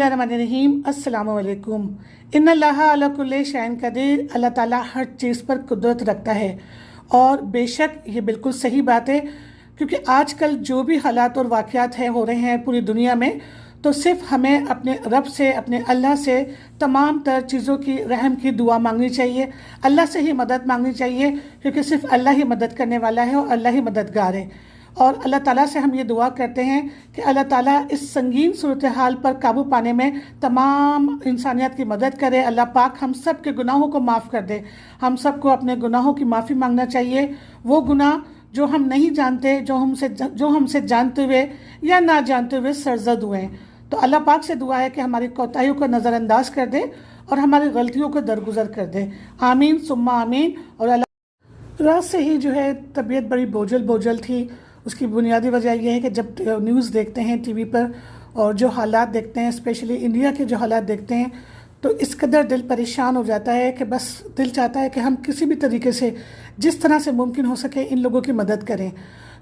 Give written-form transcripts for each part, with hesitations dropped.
बिस्मिल्लाहिर्रहमानिर्रहीम अस्सलामु अलैकुम। इन्नल्लाह अला कुल्लि शैइन कदीर। अल्लाह ताला हर चीज़ पर कुदरत रखता है और बेशक ये बिल्कुल सही बात है, क्योंकि आजकल जो भी हालात और वाक़यात हैं हो रहे हैं पूरी दुनिया में, तो सिर्फ़ हमें अपने रब से, अपने अल्लाह से तमाम तर चीज़ों की रहम की दुआ मांगनी चाहिए, अल्लाह से ही मदद मांगनी चाहिए, क्योंकि सिर्फ़ अल्लाह ही मदद करने वाला है और अल्लाह ही मददगार है। और अल्लाह ताला से हम ये दुआ करते हैं कि अल्लाह ताला इस संगीन सूरत हाल पर काबू पाने में तमाम इंसानियत की मदद करे। अल्लाह पाक हम सब के गुनाहों को माफ़ कर दे। हम सबको अपने गुनाहों की माफ़ी मांगना चाहिए, वो गुनाह जो हम नहीं जानते, जो हमसे जानते हुए या ना जानते हुए सरजद हुए हैं। तो अल्लाह पाक से दुआ है कि हमारी कोताहियों को नज़रअंदाज कर दे और हमारी गलतियों को दरगुजर कर दे। आमीन सुम्मा आमीन। और अल्लाह, रात से ही जो है तबीयत बड़ी बोझल बोझल थी। उसकी बुनियादी वजह यह है कि जब न्यूज़ देखते हैं टीवी पर और जो हालात देखते हैं, स्पेशली इंडिया के जो हालात देखते हैं, तो इस कदर दिल परेशान हो जाता है कि बस दिल चाहता है कि हम किसी भी तरीके से, जिस तरह से मुमकिन हो सके, इन लोगों की मदद करें।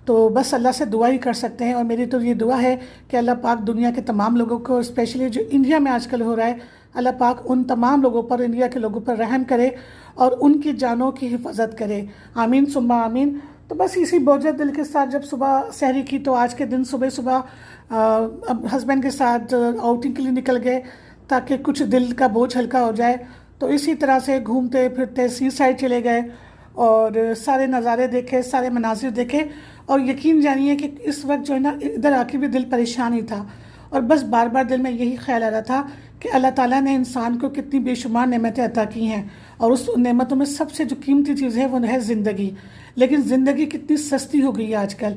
तो बस अल्लाह से दुआ ही कर सकते हैं। और मेरी तो ये दुआ है कि अल्लाह पाक दुनिया के तमाम लोगों को, स्पेशली जो इंडिया में आजकल हो रहा है, अल्लाह पाक उन तमाम लोगों पर, इंडिया के लोगों पर रहम करे और उनकी जानों की हिफाजत करे। आमीन सुम्मा आमीन। तो बस इसी बोझल दिल के साथ जब सुबह सहरी की, तो आज के दिन सुबह सुबह अब हस्बैंड के साथ आउटिंग के लिए निकल गए ताकि कुछ दिल का बोझ हल्का हो जाए। तो इसी तरह से घूमते फिरते सी साइड चले गए और सारे नज़ारे देखे, सारे मनाजिर देखे। और यकीन जानिए कि इस वक्त जो है ना, इधर आके भी दिल परेशान ही था और बस बार बार दिल में यही ख्याल आ रहा था कि अल्लाह ताला ने इंसान को कितनी बेशुमार नेमतें अता की हैं और उस नेमतों में सबसे जो कीमती चीज़ है वो है ज़िंदगी। लेकिन ज़िंदगी कितनी सस्ती हो गई है आजकल।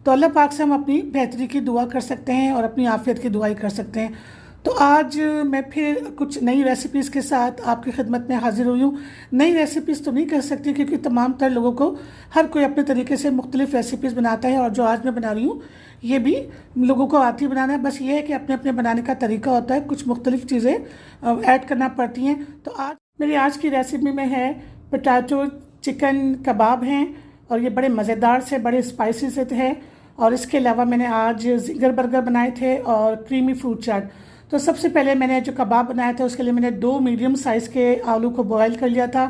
तो अल्लाह पाक से हम अपनी बेहतरी की दुआ कर सकते हैं और अपनी आफियत की दुआई कर सकते हैं। तो आज मैं फिर कुछ नई रेसिपीज़ के साथ आपकी खिदमत में हाजिर हुई हूँ। नई रेसिपीज़ तो नहीं कह सकती, क्योंकि तमाम तर लोगों को हर कोई अपने तरीके से मुख्तलिफ़ रेसिपीज़ बनाता है और जो आज मैं बना रही हूँ ये भी लोगों को आती बनाना है। बस ये है कि अपने अपने बनाने का तरीका होता है, कुछ मुख्तलिफ़ चीज़ें ऐड करना पड़ती हैं। तो आज मेरी आज की रेसिपी में है पोटैटो चिकन कबाब हैं और ये बड़े मज़ेदार से, बड़े स्पाइसी से है। और इसके अलावा मैंने आज जिंगर बर्गर बनाए थे और क्रीमी फ्रूट चाट। तो सबसे पहले मैंने जो कबाब बनाया था उसके लिए मैंने 2 मीडियम साइज़ के आलू को बॉयल कर लिया था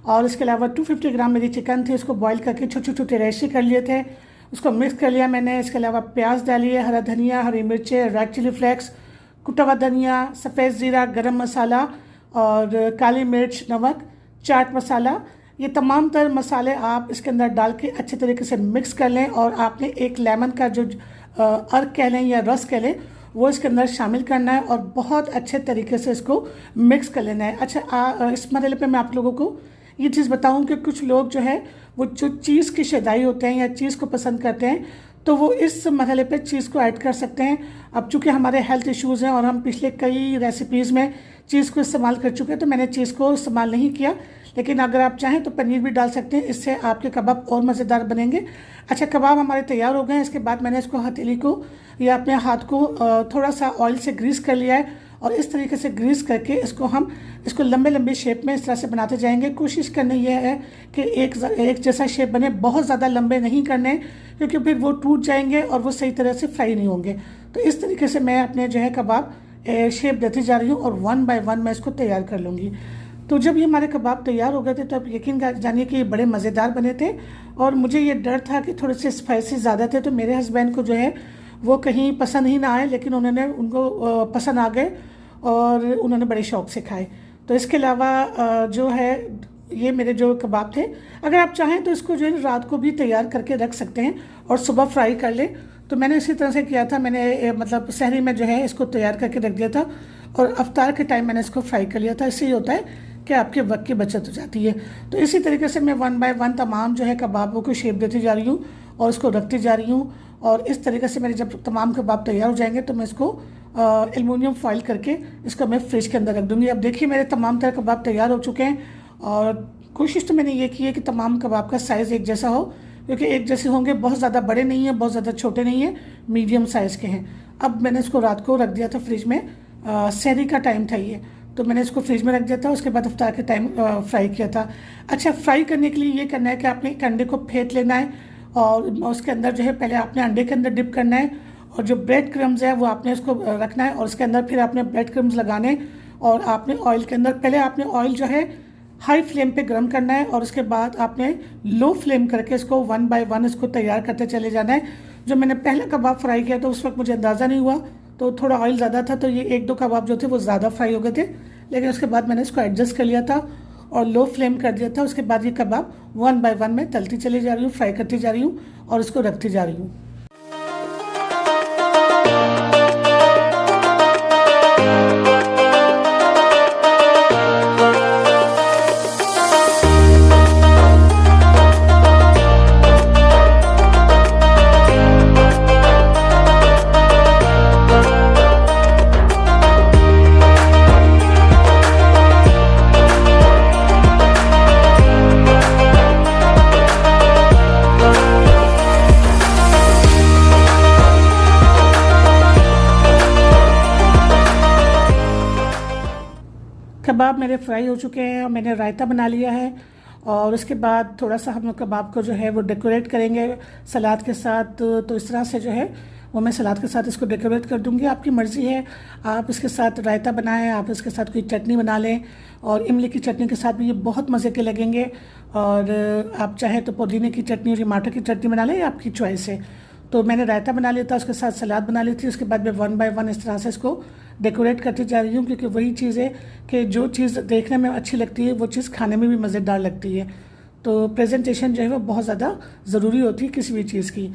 और इसके अलावा 250 ग्राम मेरी चिकन थी, उसको बॉयल करके छोटे छोटे रेशे कर लिए थे। उसको मिक्स कर लिया मैंने। इसके अलावा प्याज डालिए, हरा धनिया, हरी मिर्चें, रेड चिली फ्लेक्स, कुटा हुआ धनिया, सफ़ेद ज़ीरा, गरम मसाला और काली मिर्च, नमक, चाट मसाला, ये तमाम तर मसाले आप इसके अंदर डाल के अच्छे तरीके से मिक्स कर लें। और आपने एक लेमन का जो अर्क कह लें या रस कह लें, वो इसके अंदर शामिल करना है और बहुत अच्छे तरीके से इसको मिक्स कर लेना है। अच्छा, इस मरहले पे मैं आप लोगों को ये चीज़ बताऊं कि कुछ लोग जो है वो जो चीज़ की शदाई होते हैं या चीज़ को पसंद करते हैं, तो वो इस मरहले पे चीज़ को ऐड कर सकते हैं। अब चूँकि हमारे हेल्थ इश्यूज़ हैं और हम पिछले कई रेसिपीज़ में चीज़ को इस्तेमाल कर चुके हैं, तो मैंने चीज़ को इस्तेमाल नहीं किया। लेकिन अगर आप चाहें तो पनीर भी डाल सकते हैं, इससे आपके कबाब और मज़ेदार बनेंगे। अच्छा, कबाब हमारे तैयार हो गए हैं। इसके बाद मैंने इसको हथेली को या अपने हाथ को थोड़ा सा ऑयल से ग्रीस कर लिया है और इस तरीके से ग्रीस करके इसको लंबे लंबे शेप में इस तरह से बनाते जाएंगे। कोशिश करनी यह है कि एक जैसा शेप बने, बहुत ज़्यादा लंबे नहीं करने, क्योंकि फिर वो टूट जाएंगे और वो सही तरह से फ्राई नहीं होंगे। तो इस तरीके से मैं अपने जो है कबाब शेप देती जा रही हूँ और 1 बाय 1 मैं इसको तैयार कर लूँगी। तो जब ये हमारे कबाब तैयार हो गए थे तो आप यकीन जानिए कि ये बड़े मज़ेदार बने थे। और मुझे ये डर था कि थोड़े से स्पाइसी ज़्यादा थे, तो मेरे हस्बैंड को जो है वो कहीं पसंद ही ना आए, लेकिन उनको पसंद आ गए और उन्होंने बड़े शौक़ से खाए। तो इसके अलावा जो है ये मेरे जो कबाब थे, अगर आप चाहें तो इसको जो है रात को भी तैयार करके रख सकते हैं और सुबह फ्राई कर लें। तो मैंने इसी तरह से किया था। मैंने मतलब सहरी में जो है इसको तैयार करके रख दिया था और अफ्तार के टाइम मैंने इसको फ्राई कर लिया था। इससे ये होता है कि आपके वक्त की बचत हो जाती है। तो इसी तरीके से मैं 1 बाय 1 तमाम जो है कबाबों को शेप देती जा रही हूँ और उसको रखती जा रही हूँ। और इस तरीके से मेरे जब तमाम कबाब तैयार हो जाएंगे तो मैं इसको एल्युमिनियम फॉइल करके इसको मैं फ्रिज के अंदर रख दूँगी। अब देखिए मेरे तमाम तरह कबाब तैयार हो चुके हैं और कोशिश तो मैंने ये की है कि तमाम कबाब का साइज़ एक जैसा हो, क्योंकि एक जैसे होंगे, बहुत ज़्यादा बड़े नहीं हैं, बहुत ज़्यादा छोटे नहीं हैं, मीडियम साइज़ के हैं। अब मैंने इसको रात को रख दिया था फ्रिज में, सहरी का टाइम था ये, तो मैंने इसको फ्रिज में रख दिया था। उसके बाद अफ्तार के टाइम फ्राई किया था। अच्छा, फ्राई करने के लिए ये करना है कि आपने एक अंडे को फेंट लेना है और उसके अंदर जो है पहले आपने अंडे के अंदर डिप करना है और जो ब्रेड क्रम्स है वो आपने इसको रखना है और उसके अंदर फिर आपने ब्रेड क्रम्स लगाने और आपने ऑयल के अंदर पहले आपने ऑयल जो है हाई फ्लेम पे गर्म करना है और उसके बाद आपने लो फ्लेम करके इसको 1 बाय 1 इसको तैयार करते चले जाना है। जो मैंने पहले कबाब फ्राई किया तो उस वक्त मुझे अंदाज़ा नहीं हुआ, तो थोड़ा ऑयल ज़्यादा था, तो ये 1-2 कबाब जो थे वो ज़्यादा फ्राई हो गए थे, लेकिन उसके बाद मैंने इसको एडजस्ट कर लिया था और लो फ्लेम कर दिया था। उसके बाद ये कबाब 1 बाय 1 मैं तलती चली जा रही हूँ, फ्राई करती जा रही हूँ और इसको रखती जा रही हूँ। कबाब मेरे फ्राई हो चुके हैं और मैंने रायता बना लिया है और उसके बाद थोड़ा सा हम लोग कबाब को जो है वो डेकोरेट करेंगे सलाद के साथ। तो इस तरह से जो है वो मैं सलाद के साथ इसको डेकोरेट कर दूंगी। आपकी मर्ज़ी है, आप इसके साथ रायता बनाएं, आप इसके साथ कोई चटनी बना लें और इमली की चटनी के साथ भी ये बहुत मज़े के लगेंगे। और आप चाहें तो पुदीने की चटनी और टमाटर की चटनी बना लें, आपकी चॉइस है। तो मैंने रायता बना लिया था, उसके साथ सलाद बना ली थी। उसके बाद मैं 1 बाय 1 इस तरह से इसको डेकोरेट करती जा रही हूँ, क्योंकि वही चीज़ है कि जो चीज़ देखने में अच्छी लगती है वो चीज़ खाने में भी मज़ेदार लगती है। तो प्रेजेंटेशन जो है वो बहुत ज़्यादा ज़रूरी होती है किसी भी चीज़ की।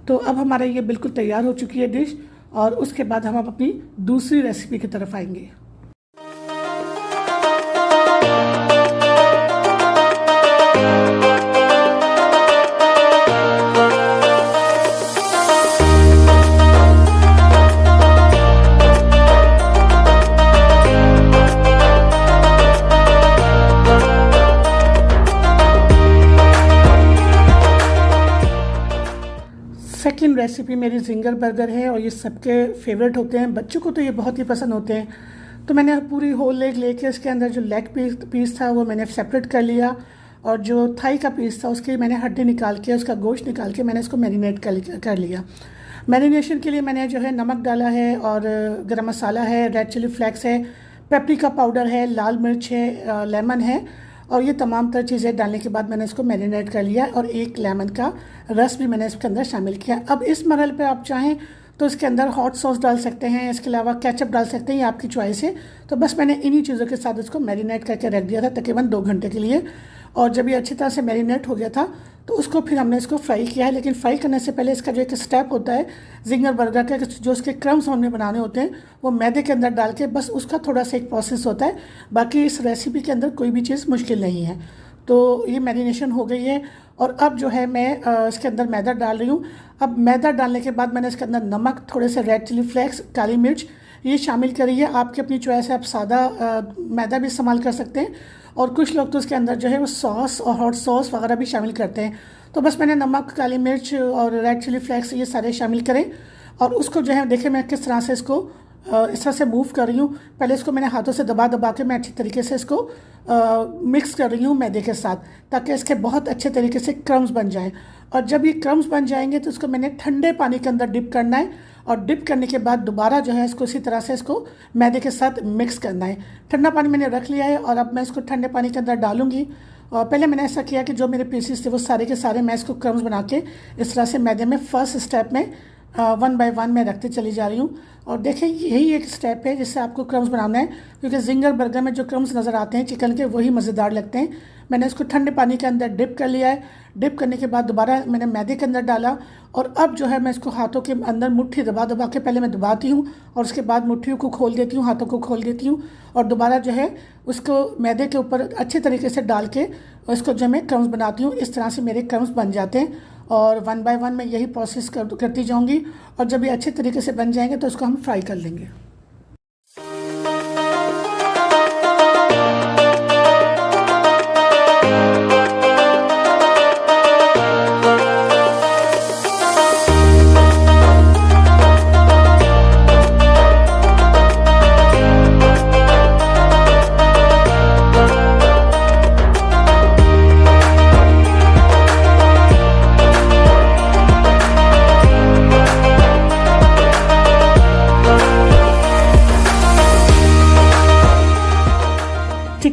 तो अब हमारा ये बिल्कुल तैयार हो चुकी है डिश और उसके बाद हम अपनी दूसरी रेसिपी की तरफ आएंगे। सेकंड रेसिपी मेरी जिंगर बर्गर है और ये सबके फेवरेट होते हैं, बच्चों को तो ये बहुत ही पसंद होते हैं। तो मैंने पूरी होल लेग लेके उसके अंदर जो लेग पीस था वो मैंने सेपरेट कर लिया और जो थाई का पीस था उसकी मैंने हड्डी निकाल के, उसका गोश्त निकाल के मैंने इसको मैरिनेट कर लिया। मैरिनेशन के लिए मैंने जो है नमक डाला है और गरम मसाला है, रेड चिली फ्लेक्स है, पेपरिका पाउडर है, लाल मिर्च है, लेमन है और ये तमाम तरह चीज़ें डालने के बाद मैंने इसको मैरिनेट कर लिया और 1 लेमन का रस भी मैंने इसके अंदर शामिल किया। अब इस मरहले पे आप चाहें तो इसके अंदर हॉट सॉस डाल सकते हैं, इसके अलावा केचप डाल सकते हैं, ये आपकी चॉइस है। तो बस मैंने इन्हीं चीज़ों के साथ इसको मैरिनेट करके रख दिया था तकरीबन 2 घंटे के लिए। और जब ये अच्छी तरह से मैरिनेट हो गया था तो उसको फिर हमने इसको फ्राई किया है। लेकिन फ्राई करने से पहले इसका जो एक स्टेप होता है जिंगर बर्गर का, जो उसके क्रम्स हमने बनाने होते हैं वो मैदे के अंदर डाल के, बस उसका थोड़ा सा एक प्रोसेस होता है। बाकी इस रेसिपी के अंदर कोई भी चीज़ मुश्किल नहीं है। तो ये मैरिनेशन हो गई है और अब जो है मैं इसके अंदर मैदा डाल रही हूँ। अब मैदा डालने के बाद मैंने इसके अंदर नमक, थोड़े से रेड चिली फ्लेक्स, काली मिर्च ये शामिल करी है। आपकी अपनी चॉइस है, आप सादा मैदा भी इस्तेमाल कर सकते हैं और कुछ लोग तो इसके अंदर जो है वो सॉस और हॉट सॉस वगैरह भी शामिल करते हैं। तो बस मैंने नमक, काली मिर्च और रेड चिली फ्लेक्स ये सारे शामिल करें और उसको जो है देखें मैं किस तरह से इसको इस तरह से मूव कर रही हूँ। पहले इसको मैंने हाथों से दबा दबा के मैं अच्छी तरीके से इसको मिक्स कर रही हूँ मैदे के साथ, ताकि इसके बहुत अच्छे तरीके से क्रम्स बन जाएं। और जब ये क्रम्स बन जाएंगे तो इसको मैंने ठंडे पानी के अंदर डिप करना है और डिप करने के बाद दोबारा जो है इसको इसी तरह से इसको मैदे के साथ मिक्स करना है। ठंडा पानी मैंने रख लिया है और अब मैं इसको ठंडे पानी के अंदर डालूंगी। और पहले मैंने ऐसा किया कि जो मेरे पीसेस थे वो सारे के सारे मैं इसको क्रम्स बना के इस तरह से मैदे में फर्स्ट स्टेप में 1 बाय 1 मैं रखती चली जा रही हूँ। और देखें यही एक स्टेप है जिससे आपको क्रम्स बनाना है, क्योंकि जिंगर बर्गर में जो क्रम्स नज़र आते हैं चिकन के वही मज़ेदार लगते हैं। मैंने इसको ठंडे पानी के अंदर डिप कर लिया है। डिप करने के बाद दोबारा मैंने मैदे के अंदर डाला और अब जो है मैं इसको हाथों के अंदर मुट्ठी दबा दबा के पहले मैं दबाती हूँ और उसके बाद मुट्ठियों को खोल देती हूँ, हाथों को खोल देती हूँ और दोबारा जो है उसको मैदे के ऊपर अच्छे तरीके से डाल के उसको जो मैं क्रम्स बनाती हूँ। इस तरह से मेरे क्रम्स बन जाते हैं और 1 बाय 1 मैं यही प्रोसेस करती जाऊँगी और जब ये अच्छे तरीके से बन जाएंगे तो उसको हम फ्राई कर लेंगे।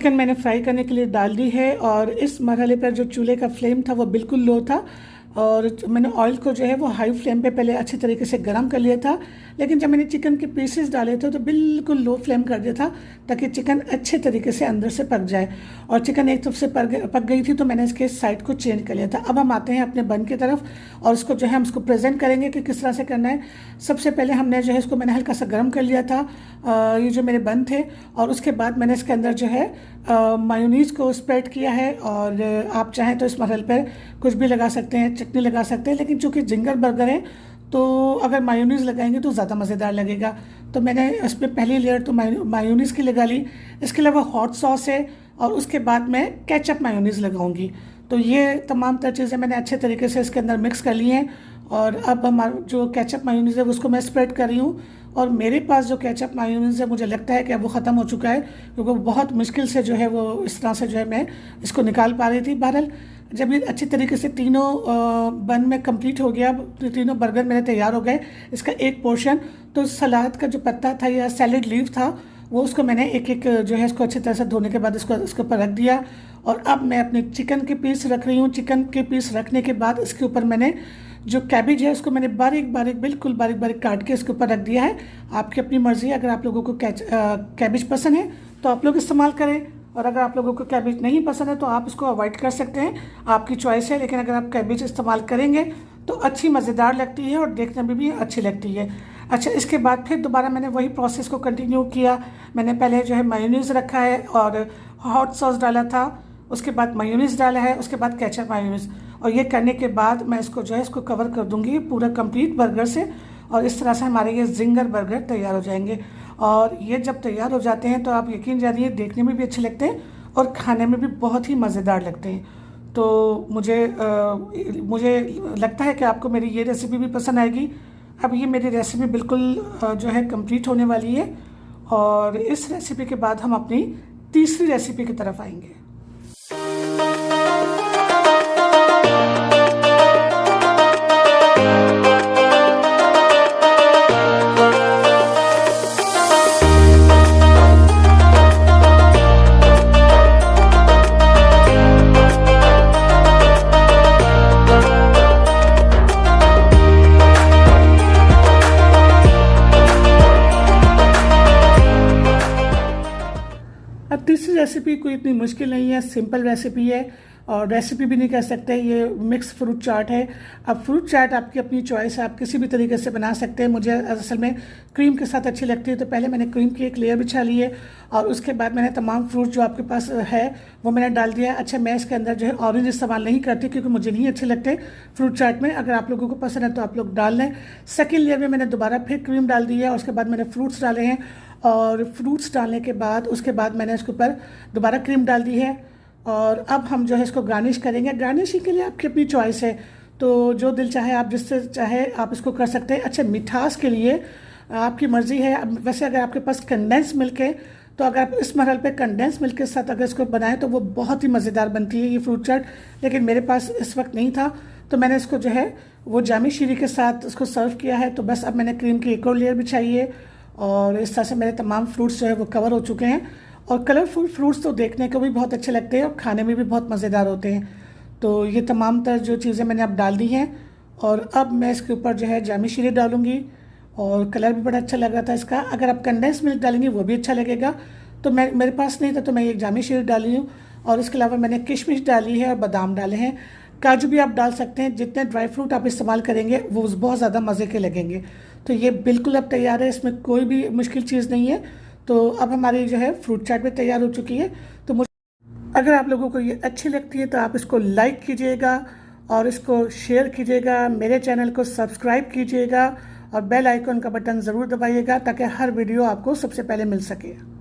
चिकन मैंने फ्राई करने के लिए डाल दी है और इस मरहले पर जो चूल्हे का फ्लेम था वो बिल्कुल लो था और मैंने ऑयल को जो है वो हाई फ्लेम पे पहले अच्छी तरीके से गर्म कर लिया था। लेकिन जब मैंने चिकन के पीसेस डाले थे तो बिल्कुल लो फ्लेम कर दिया था ताकि चिकन अच्छे तरीके से अंदर से पक जाए। और चिकन एक तरफ से पक गई थी तो मैंने इसके साइड को चेंज कर लिया था। अब हम आते हैं अपने बन की तरफ और इसको जो है हम इसको प्रेजेंट करेंगे कि किस तरह से करना है। सबसे पहले हमने जो है इसको मैंने हल्का सा गर्म कर लिया था, ये जो मेरे बन थे, और उसके बाद मैंने इसके अंदर जो है मायोनीज़ को स्प्रेड किया है। और आप चाहें तो इस मरहल पर कुछ भी लगा सकते हैं, चटनी लगा सकते हैं, लेकिन चूँकि जिंगर बर्गर है तो अगर मायोनीज़ लगाएंगे तो ज़्यादा मज़ेदार लगेगा। तो मैंने इसमें पहली लेयर तो मायोनीज़ की लगा ली। इसके अलावा हॉट सॉस है और उसके बाद मैं केचप मायोनीज़ लगाऊंगी। तो ये तमाम तरह चीज़ें मैंने अच्छे तरीके से इसके अंदर मिक्स कर ली हैं। और अब हमारा जो केचप मायोनीज़ है उसको मैं स्प्रेड कर रही हूँ। और मेरे पास जो केचप मायोनीज़ है मुझे लगता है कि अब वो ख़त्म हो चुका है, क्योंकि बहुत मुश्किल से जो है वो इस तरह से जो है मैं इसको निकाल पा रही थी। बहरहाल जब ये अच्छी तरीके से तीनों बन में कंप्लीट हो गया, तीनों बर्गर मेरे तैयार हो गए, इसका एक पोर्शन तो सलाद का जो पत्ता था या सैलड लीव था वो उसको मैंने एक एक जो है इसको अच्छी तरह से धोने के बाद इसके ऊपर रख दिया। और अब मैं अपने चिकन के पीस रख रही हूँ। चिकन के पीस रखने के बाद इसके ऊपर मैंने जो कैबिज है उसको मैंने बिल्कुल बारीक बारीक काट के इसके ऊपर रख दिया है। आपकी अपनी मर्ज़ी है, अगर आप लोगों को कैबिज पसंद है तो आप लोग इस्तेमाल करें, और अगर आप लोगों को कैबिज नहीं पसंद है तो आप इसको अवॉइड कर सकते हैं, आपकी चॉइस है। लेकिन अगर आप कैबिज इस्तेमाल करेंगे तो अच्छी मज़ेदार लगती है और देखने में भी अच्छी लगती है। अच्छा, इसके बाद फिर दोबारा मैंने वही प्रोसेस को कंटिन्यू किया। मैंने पहले जो है मायोनीज़ रखा है और हॉट सॉस डाला था, उसके बाद मायोनीज़ डाला है, उसके बाद केचप मायोनीज़। और ये करने के बाद मैं इसको जो है इसको कवर कर दूँगी पूरा कंप्लीट बर्गर से, और इस तरह से हमारे ये जिंगर बर्गर तैयार हो जाएंगे। और ये जब तैयार हो जाते हैं तो आप यकीन जानिए देखने में भी अच्छे लगते हैं और खाने में भी बहुत ही मज़ेदार लगते हैं। तो मुझे लगता है कि आपको मेरी ये रेसिपी भी पसंद आएगी। अब ये मेरी रेसिपी बिल्कुल जो है कंप्लीट होने वाली है और इस रेसिपी के बाद हम अपनी तीसरी रेसिपी की तरफ आएंगे। अब तीसरी रेसिपी कोई इतनी मुश्किल नहीं है, सिंपल रेसिपी है और रेसिपी भी नहीं कह सकते, ये मिक्स फ्रूट चाट है। अब फ्रूट चाट आपकी अपनी चॉइस है, आप किसी भी तरीके से बना सकते हैं। मुझे असल में क्रीम के साथ अच्छी लगती है, तो पहले मैंने क्रीम की एक लेयर बिछा ली है और उसके बाद मैंने तमाम फ्रूट जो आपके पास है वो मैंने डाल दिया। अच्छा, मैं इसके अंदर जो है ऑरेंज इस्तेमाल नहीं करती क्योंकि मुझे नहीं अच्छे लगते फ्रूट चाट में। अगर आप लोगों को पसंद है तो आप लोग डाल लें। सेकेंड लेयर में मैंने दोबारा फिर क्रीम डाल दी है और उसके बाद मैंने फ्रूट्स डाले हैं, और फ्रूट्स डालने के बाद उसके बाद मैंने इसके ऊपर दोबारा क्रीम डाल दी है। और अब हम जो है इसको गार्निश करेंगे। गार्निशिंग के लिए आपकी अपनी चॉइस है, तो जो दिल चाहे आप जिससे चाहे आप इसको कर सकते हैं। अच्छा, मिठास के लिए आपकी मर्ज़ी है। वैसे अगर आपके पास कंडेंस मिल्क है तो अगर आप इस मरहल पे कंडेंस मिल्क के साथ अगर इसको बनाएं तो वो बहुत ही मज़ेदार बनती है ये फ्रूट चाट, लेकिन मेरे पास इस वक्त नहीं था तो मैंने इसको जो है वो जामी शीरी के साथ उसको सर्व किया है। तो बस अब मैंने क्रीम की एक और लेयर बिछाई है और इस तरह से मेरे तमाम फ्रूट्स जो है वो कवर हो चुके हैं। और कलरफुल फ्रूट्स तो देखने को भी बहुत अच्छे लगते हैं और खाने में भी बहुत मज़ेदार होते हैं। तो ये तमाम तरह जो चीज़ें मैंने अब डाल दी हैं और अब मैं इसके ऊपर जो है जामी शीरी डालूँगी और कलर भी बड़ा अच्छा लग रहा था इसका। अगर आप कंडेंस मिल्क डालेंगे वो भी अच्छा लगेगा, तो मेरे पास नहीं था तो मैं एक जामी शीरी डाली हूँ। और इसके अलावा मैंने किशमिश डाली है और बादाम डाले हैं। काजू भी आप डाल सकते हैं, जितने ड्राई फ्रूट आप इस्तेमाल करेंगे वो बहुत ज़्यादा मज़े के लगेंगे। तो ये बिल्कुल अब तैयार है, इसमें कोई भी मुश्किल चीज़ नहीं है। तो अब हमारी जो है फ्रूट चाट भी तैयार हो चुकी है। तो मुझे अगर आप लोगों को ये अच्छी लगती है तो आप इसको लाइक कीजिएगा और इसको शेयर कीजिएगा, मेरे चैनल को सब्सक्राइब कीजिएगा और बेल आइकन का बटन ज़रूर दबाइएगा ताकि हर वीडियो आपको सबसे पहले मिल सके।